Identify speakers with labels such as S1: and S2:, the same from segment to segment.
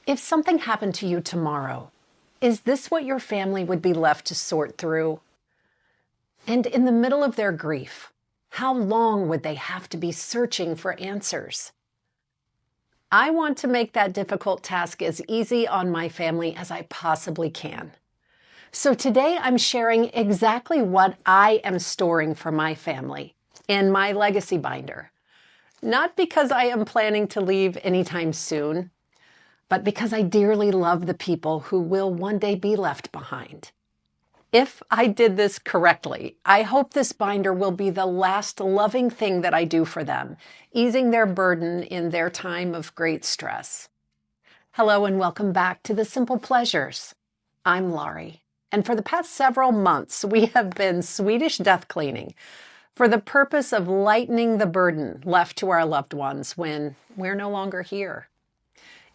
S1: If something happened to you tomorrow, is this what your family would be left to sort through? And in the middle of their grief, how long would they have to be searching for answers? I want to make that difficult task as easy on my family as I possibly can. So today I'm sharing exactly what I am storing for my family in my legacy binder. Not because I am planning to leave anytime soon, but because I dearly love the people who will one day be left behind. If I did this correctly, I hope this binder will be the last loving thing that I do for them, easing their burden in their time of great stress. Hello and welcome back to The Simple Pleasures. I'm Laurie, and for the past several months, we have been Swedish death cleaning for the purpose of lightening the burden left to our loved ones when we're no longer here.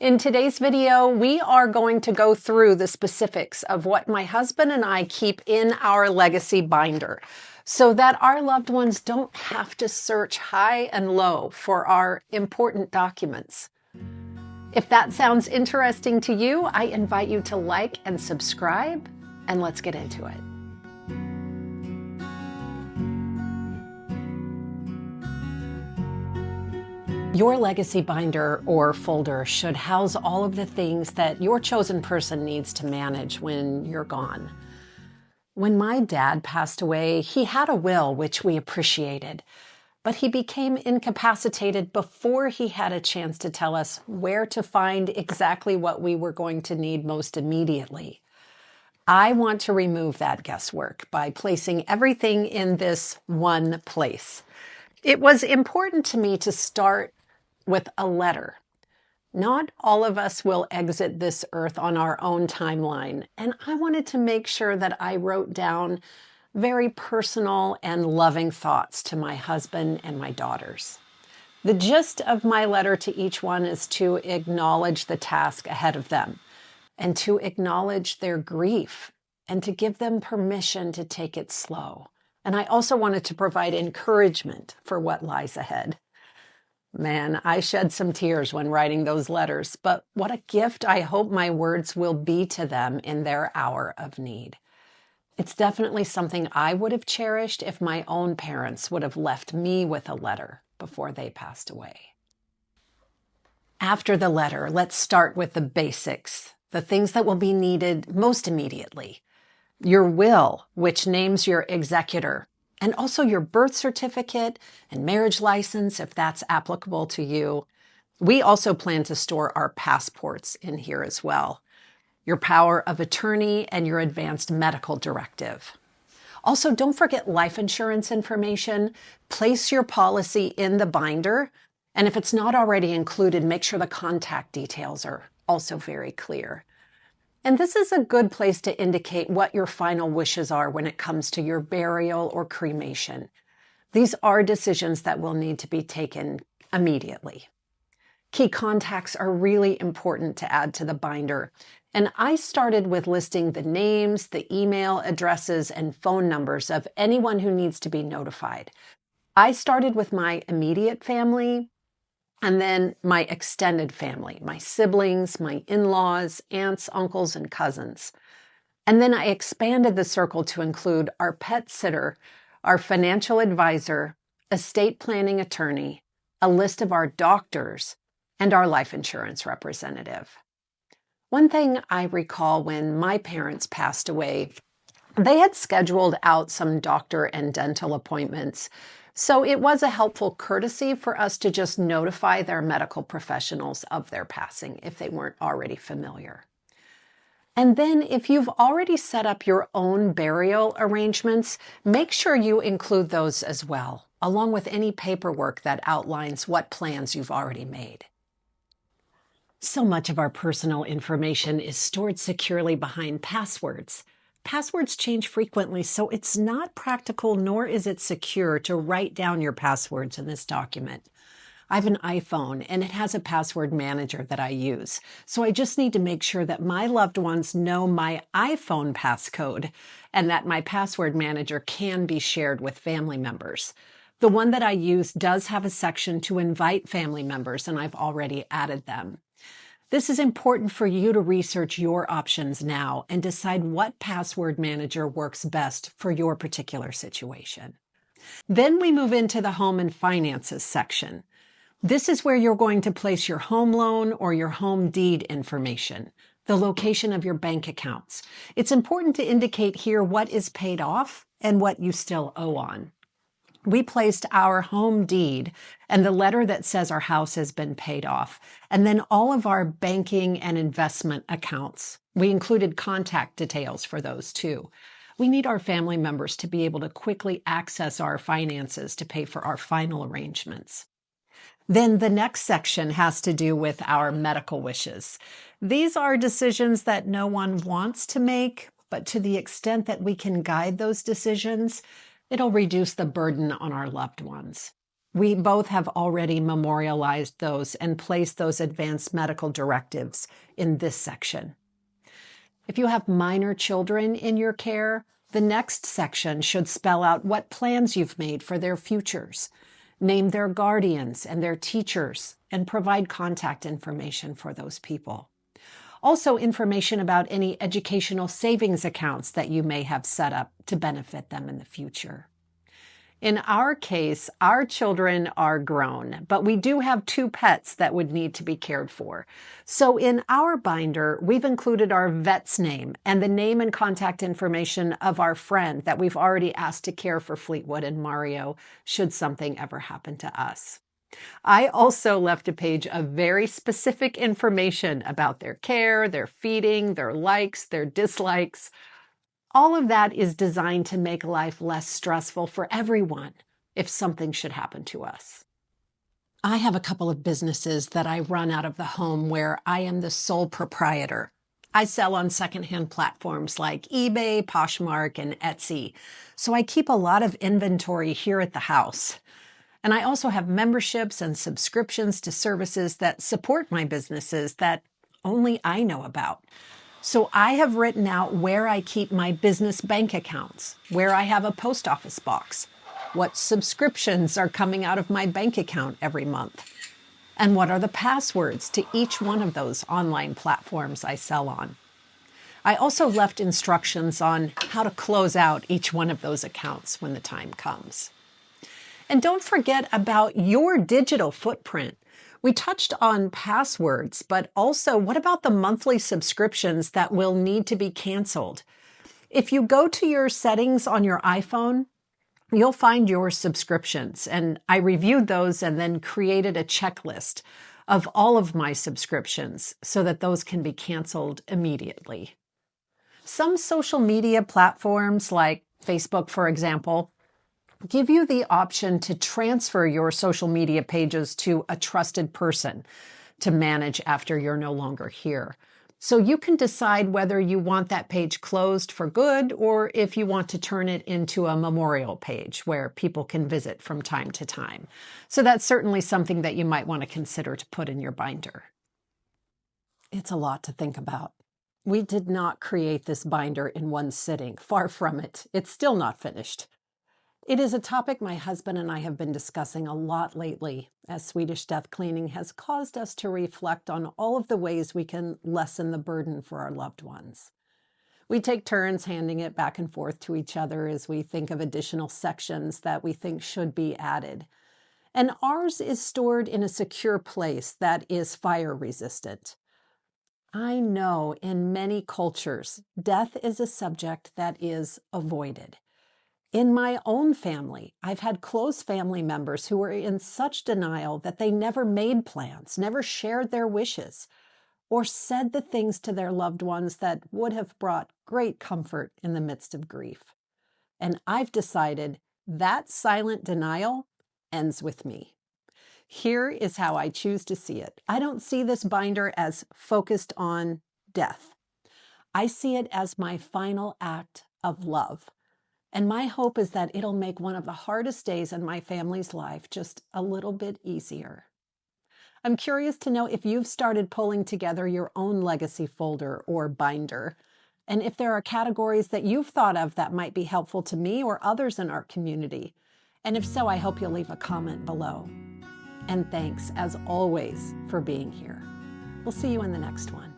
S1: In today's video, we are going to go through the specifics of what my husband and I keep in our legacy binder so that our loved ones don't have to search high and low for our important documents. If that sounds interesting to you, I invite you to like and subscribe, and let's get into it. Your legacy binder or folder should house all of the things that your chosen person needs to manage when you're gone. When my dad passed away, he had a will, which we appreciated, but he became incapacitated before he had a chance to tell us where to find exactly what we were going to need most immediately. I want to remove that guesswork by placing everything in this one place. It was important to me to start with a letter. Not all of us will exit this earth on our own timeline, and I wanted to make sure that I wrote down very personal and loving thoughts to my husband and my daughters. The gist of my letter to each one is to acknowledge the task ahead of them and to acknowledge their grief and to give them permission to take it slow. And I also wanted to provide encouragement for what lies ahead. Man, I shed some tears when writing those letters, but what a gift I hope my words will be to them in their hour of need. It's definitely something I would have cherished if my own parents would have left me with a letter before they passed away. After the letter, let's start with the basics, the things that will be needed most immediately. Your will, which names your executor, and also your birth certificate and marriage license, if that's applicable to you. We also plan to store our passports in here as well. Your power of attorney and your advanced medical directive. Also, don't forget life insurance information. Place your policy in the binder. And if it's not already included, make sure the contact details are also very clear. And this is a good place to indicate what your final wishes are when it comes to your burial or cremation. These are decisions that will need to be taken immediately. Key contacts are really important to add to the binder. And I started with listing the names, the email addresses, and phone numbers of anyone who needs to be notified. I started with my immediate family, and then my extended family, my siblings, my in-laws, aunts, uncles, and cousins. And then I expanded the circle to include our pet sitter, our financial advisor, estate planning attorney, a list of our doctors, and our life insurance representative. One thing I recall when my parents passed away, they had scheduled out some doctor and dental appointments. So it was a helpful courtesy for us to just notify their medical professionals of their passing if they weren't already familiar. And then if you've already set up your own burial arrangements, make sure you include those as well, along with any paperwork that outlines what plans you've already made. So much of our personal information is stored securely behind passwords. Passwords change frequently, so it's not practical nor is it secure to write down your passwords in this document. I have an iPhone and it has a password manager that I use, so I just need to make sure that my loved ones know my iPhone passcode and that my password manager can be shared with family members. The one that I use does have a section to invite family members, and I've already added them. This is important for you to research your options now and decide what password manager works best for your particular situation. Then we move into the home and finances section. This is where you're going to place your home loan or your home deed information, the location of your bank accounts. It's important to indicate here what is paid off and what you still owe on. We placed our home deed and the letter that says our house has been paid off, and then all of our banking and investment accounts. We included contact details for those too. We need our family members to be able to quickly access our finances to pay for our final arrangements. Then the next section has to do with our medical wishes. These are decisions that no one wants to make, but to the extent that we can guide those decisions, it'll reduce the burden on our loved ones. We both have already memorialized those and placed those advanced medical directives in this section. If you have minor children in your care, the next section should spell out what plans you've made for their futures. Name their guardians and their teachers and provide contact information for those people. Also, information about any educational savings accounts that you may have set up to benefit them in the future. In our case, our children are grown, but we do have 2 pets that would need to be cared for. So in our binder, we've included our vet's name and the name and contact information of our friend that we've already asked to care for Fleetwood and Mario should something ever happen to us. I also left a page of very specific information about their care, their feeding, their likes, their dislikes. All of that is designed to make life less stressful for everyone if something should happen to us. I have a couple of businesses that I run out of the home where I am the sole proprietor. I sell on secondhand platforms like eBay, Poshmark, and Etsy, so I keep a lot of inventory here at the house. And I also have memberships and subscriptions to services that support my businesses that only I know about. So I have written out where I keep my business bank accounts, where I have a post office box, what subscriptions are coming out of my bank account every month, and what are the passwords to each one of those online platforms I sell on. I also left instructions on how to close out each one of those accounts when the time comes. And don't forget about your digital footprint. We touched on passwords, but also what about the monthly subscriptions that will need to be canceled? If you go to your settings on your iPhone, you'll find your subscriptions. And I reviewed those and then created a checklist of all of my subscriptions so that those can be canceled immediately. Some social media platforms like Facebook, for example, give you the option to transfer your social media pages to a trusted person to manage after you're no longer here. So you can decide whether you want that page closed for good or if you want to turn it into a memorial page where people can visit from time to time. So that's certainly something that you might want to consider to put in your binder. It's a lot to think about. We did not create this binder in one sitting. Far from it. It's still not finished. It is a topic my husband and I have been discussing a lot lately, as Swedish death cleaning has caused us to reflect on all of the ways we can lessen the burden for our loved ones. We take turns handing it back and forth to each other as we think of additional sections that we think should be added. And ours is stored in a secure place that is fire resistant. I know in many cultures, death is a subject that is avoided. In my own family, I've had close family members who were in such denial that they never made plans, never shared their wishes, or said the things to their loved ones that would have brought great comfort in the midst of grief. And I've decided that silent denial ends with me. Here is how I choose to see it. I don't see this binder as focused on death. I see it as my final act of love. And my hope is that it'll make one of the hardest days in my family's life just a little bit easier. I'm curious to know if you've started pulling together your own legacy folder or binder, and if there are categories that you've thought of that might be helpful to me or others in our community. And if so, I hope you'll leave a comment below. And thanks, as always, for being here. We'll see you in the next one.